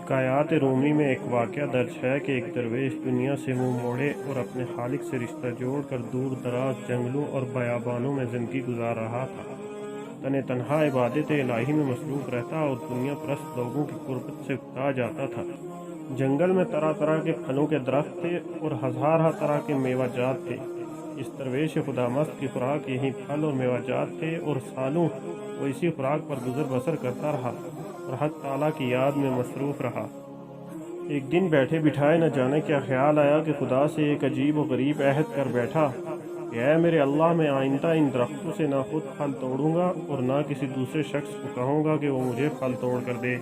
حکایات رومی میں ایک واقعہ درج ہے کہ ایک درویش دنیا سے منہ موڑے اور اپنے خالق سے رشتہ جوڑ کر دور دراز جنگلوں اور بیابانوں میں زندگی گزار رہا تھا۔ تنہا عبادت الہی میں مصروف رہتا اور دنیا پرست لوگوں کی قربت سے اکتا جاتا تھا۔ جنگل میں طرح طرح کے پھلوں کے درخت تھے اور ہزارہ طرح کے میوہ جات تھے۔ اس درویش خدا مست کی خوراک یہی پھل اور میوہ جات تھے اور سالوں وہ اسی خوراک پر گزر بسر کرتا رہا اور حق تعالیٰ کی یاد میں مصروف رہا۔ ایک دن بیٹھے بٹھائے نہ جانے کیا خیال آیا کہ خدا سے ایک عجیب و غریب عہد کر بیٹھا کہ اے میرے اللہ، میں آئندہ ان درختوں سے نہ خود پھل توڑوں گا اور نہ کسی دوسرے شخص کو کہوں گا کہ وہ مجھے پھل توڑ کر دے۔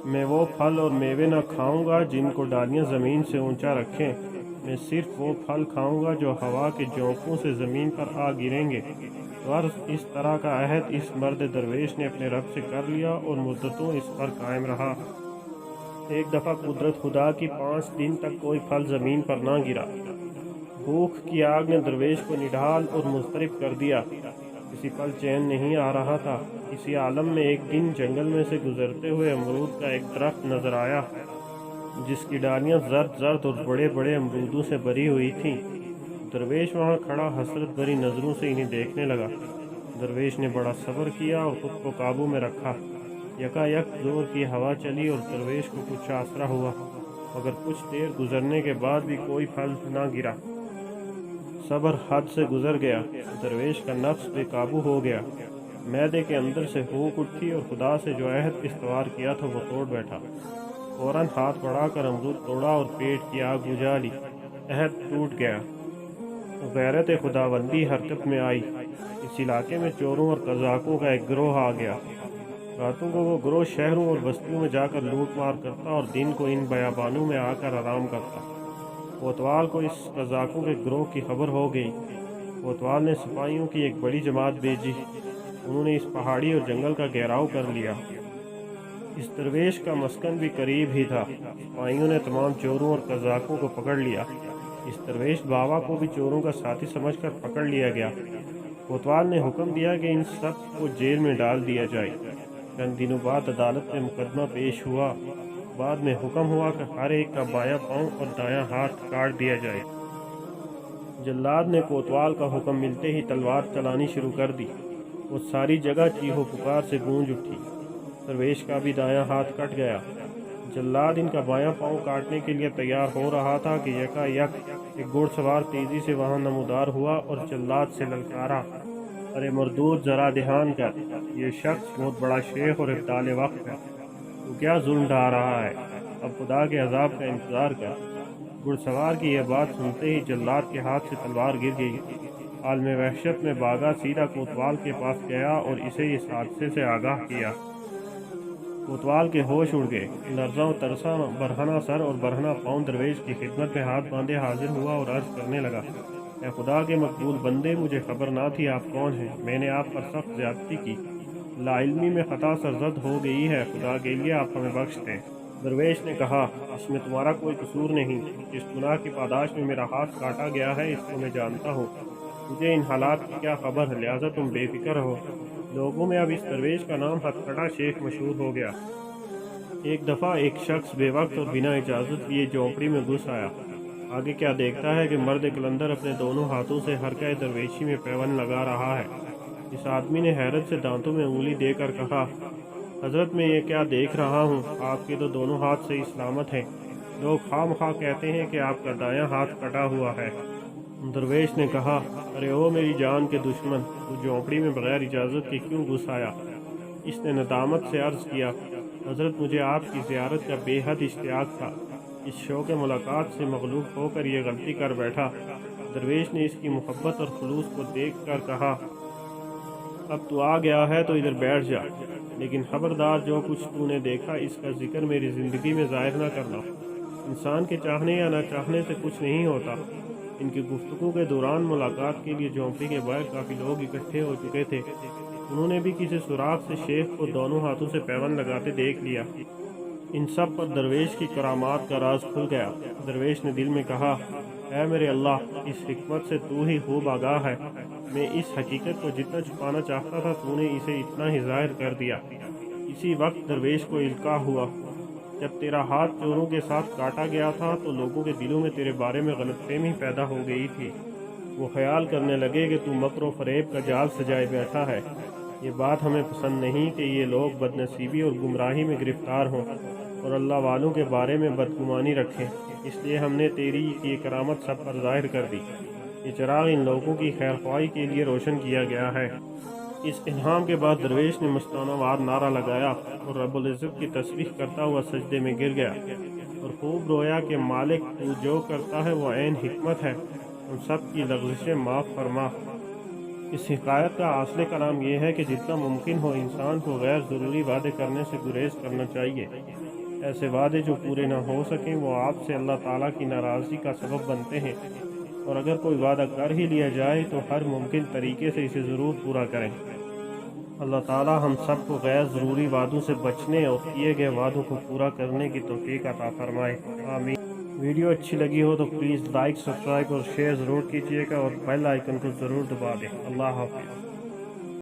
میں وہ پھل اور میوے نہ کھاؤں گا جن کو ڈالیاں زمین سے اونچا رکھیں۔ میں صرف وہ پھل کھاؤں گا جو ہوا کے جھونکوں سے زمین پر آ گریں گے۔ غرض اس طرح کا عہد اس مرد درویش نے اپنے رب سے کر لیا اور مدتوں اس پر قائم رہا۔ ایک دفعہ قدرت خدا کی 5 دن تک کوئی پھل زمین پر نہ گرا۔ بھوک کی آگ نے درویش کو نڈھال اور مضطرب کر دیا۔ کسی پل چین نہیں آ رہا تھا۔ اسی عالم میں ایک دن جنگل میں سے گزرتے ہوئے امرود کا ایک درخت نظر آیا جس کی ڈالیاں زرد زرد اور بڑے بڑے امرودوں سے بھری ہوئی تھیں۔ درویش وہاں کھڑا حسرت بھری نظروں سے انہیں دیکھنے لگا۔ درویش نے بڑا صبر کیا اور خود کو قابو میں رکھا۔ یکا یک زور کی ہوا چلی اور درویش کو کچھ آسرا ہوا، مگر کچھ دیر گزرنے کے بعد بھی کوئی پھل نہ گرا۔ صبر حد سے گزر گیا۔ درویش کا نفس بے قابو ہو گیا۔ معدے کے اندر سے پھونک اٹھی اور خدا سے جو عہد استوار کیا تھا وہ توڑ بیٹھا۔ فوراً ہاتھ بڑھا کر امرود توڑا اور پیٹ کی آگ بجھا لی۔ عہد ٹوٹ گیا۔ غیرت خداوندی حرکت میں آئی۔ اس علاقے میں چوروں اور قزاقوں کا ایک گروہ آ گیا۔ راتوں کو وہ گروہ شہروں اور بستیوں میں جا کر لوٹ مار کرتا اور دن کو ان بیابانوں میں آ کر آرام کرتا۔ کوتوال کو اس قزاقوں کے گروہ کی خبر ہو گئی۔ کوتوال نے سپاہیوں کی ایک بڑی جماعت بھیجی۔ انہوں نے اس پہاڑی اور جنگل کا گھیراؤ کر لیا۔ اس درویش کا مسکن بھی قریب ہی تھا۔ سپاہیوں نے تمام چوروں اور قزاقوں کو پکڑ لیا۔ اس درویش باوا کو بھی چوروں کا ساتھی سمجھ کر پکڑ لیا گیا۔ کوتوال نے حکم دیا کہ ان سب کو جیل میں ڈال دیا جائے۔ چند دنوں بعد عدالت میں مقدمہ پیش ہوا۔ بعد میں حکم ہوا کہ ہر ایک کا بایاں پاؤں اور دایاں ہاتھ کاٹ دیا جائے۔ جلاد نے کوتوال کا حکم ملتے ہی تلوار چلانی شروع کر دی۔ وہ ساری جگہ چیخو پکار سے گونج اٹھی۔ درویش کا بھی دایاں ہاتھ کٹ گیا۔ جلاد ان کا بایاں پاؤں کاٹنے کے لیے تیار ہو رہا تھا کہ یکا یک ایک گھوڑ سوار تیزی سے وہاں نمودار ہوا اور جلاد سے للکارا، ارے مردود، ذرا دھیان کر، یہ شخص بہت بڑا شیخ اور ابدال وقت ہے، تو کیا ظلم ڈھا رہا ہے؟ اب خدا کے عذاب کا انتظار کر۔ گھڑ سوار کی یہ بات سنتے ہی جلاد کے ہاتھ سے تلوار گر گئی۔ عالم وحشت میں بھاگا سیدھا کوتوال کے پاس گیا اور اسے اس حادثے سے آگاہ کیا۔ کوتوال کے ہوش اڑ گئے۔ لرزاں و ترساں برہنہ سر اور برہنہ پاؤں درویش کی خدمت میں ہاتھ باندھے حاضر ہوا اور عرض کرنے لگا، اے خدا کے مقبول بندے، مجھے خبر نہ تھی آپ کون ہیں۔ میں نے آپ پر سخت زیادتی کی، لا علمی میں خطا سرزد ہو گئی ہے، خدا کے لیے آپ ہمیں بخش دیں۔ درویش نے کہا، اس میں تمہارا کوئی قصور نہیں۔ جس گناہ کی پاداش میں میرا ہاتھ کاٹا گیا ہے اس کو میں جانتا ہوں۔ مجھے ان حالات کی کیا خبر ہے، لہٰذا تم بے فکر رہو۔ لوگوں میں اب اس درویش کا نام ہتھکڑا شیخ مشہور ہو گیا۔ ایک دفعہ ایک شخص بے وقت اور بنا اجازت لیے جھونپڑی میں گھس آیا۔ آگے کیا دیکھتا ہے کہ مرد قلندر اپنے دونوں ہاتھوں سے حرکہ درویشی میں پیوند لگا رہا ہے۔ اس آدمی نے حیرت سے دانتوں میں انگلی دے کر کہا، حضرت، میں یہ کیا دیکھ رہا ہوں؟ آپ کے تو دونوں ہاتھ سے سلامت ہیں۔ لوگ خواہ مخواہ کہتے ہیں کہ آپ کا دایاں ہاتھ کٹا ہوا ہے۔ درویش نے کہا، ارے او میری جان کے دشمن، تو جھونپڑی میں بغیر اجازت کے کیوں گھس آیا؟ اس نے ندامت سے عرض کیا، حضرت، مجھے آپ کی زیارت کا بے حد اشتیاق تھا۔ اس شوق ملاقات سے مغلوب ہو کر یہ غلطی کر بیٹھا۔ درویش نے اس کی محبت اور خلوص کو دیکھ کر کہا، اب تو آ گیا ہے تو ادھر بیٹھ جا، لیکن خبردار، جو کچھ تو نے دیکھا اس کا ذکر میری زندگی میں ظاہر نہ کرنا۔ انسان کے چاہنے یا نہ چاہنے سے کچھ نہیں ہوتا۔ ان کی گفتگو کے دوران ملاقات کے لیے جھونپڑی کے باہر کافی لوگ اکٹھے ہو چکے تھے۔ انہوں نے بھی کسی سوراخ سے شیخ کو دونوں ہاتھوں سے پیوند لگاتے دیکھ لیا۔ ان سب پر درویش کی کرامات کا راز کھل گیا۔ درویش نے دل میں کہا، اے میرے اللہ، اس حکمت سے تو ہی خوب آگاہ ہے۔ میں اس حقیقت کو جتنا چھپانا چاہتا تھا تو نے اسے اتنا ہی ظاہر کر دیا۔ اسی وقت درویش کو القاء ہوا جب تیرا ہاتھ چوروں کے ساتھ کاٹا گیا تھا تو لوگوں کے دلوں میں تیرے بارے میں غلط فہمی پیدا ہو گئی تھی۔ وہ خیال کرنے لگے کہ تو مکر و فریب کا جال سجائے بیٹھا ہے۔ یہ بات ہمیں پسند نہیں کہ یہ لوگ بد نصیبی اور گمراہی میں گرفتار ہوں اور اللہ والوں کے بارے میں بدگمانی رکھیں، اس لیے ہم نے تیری یہ کرامت سب پر ظاہر کر دی۔ یہ چراغ ان لوگوں کی خیر خواہی کے لیے روشن کیا گیا ہے۔ اس الہام کے بعد درویش نے مستانہ وار نعرہ لگایا اور رب العزت کی تسبیح کرتا ہوا سجدے میں گر گیا اور خوب رویا کہ مالک تو جو کرتا ہے وہ عین حکمت ہے، ان سب کی لغزشیں معاف فرما۔ اس حکایت کا اصل کلام یہ ہے کہ جتنا ممکن ہو انسان کو غیر ضروری وعدے کرنے سے گریز کرنا چاہیے۔ ایسے وعدے جو پورے نہ ہو سکیں وہ آپ سے اللہ تعالیٰ کی ناراضگی کا سبب بنتے ہیں، اور اگر کوئی وعدہ کر ہی لیا جائے تو ہر ممکن طریقے سے اسے ضرور پورا کریں۔ اللہ تعالیٰ ہم سب کو غیر ضروری وعدوں سے بچنے اور کیے گئے وعدوں کو پورا کرنے کی توفیق عطا فرمائے، آمین۔ ویڈیو اچھی لگی ہو تو پلیز لائک، سبسکرائب اور شیئر ضرور کیجیے گا اور بیل آئیکن کو ضرور دبا دیں۔ اللہ حافظ۔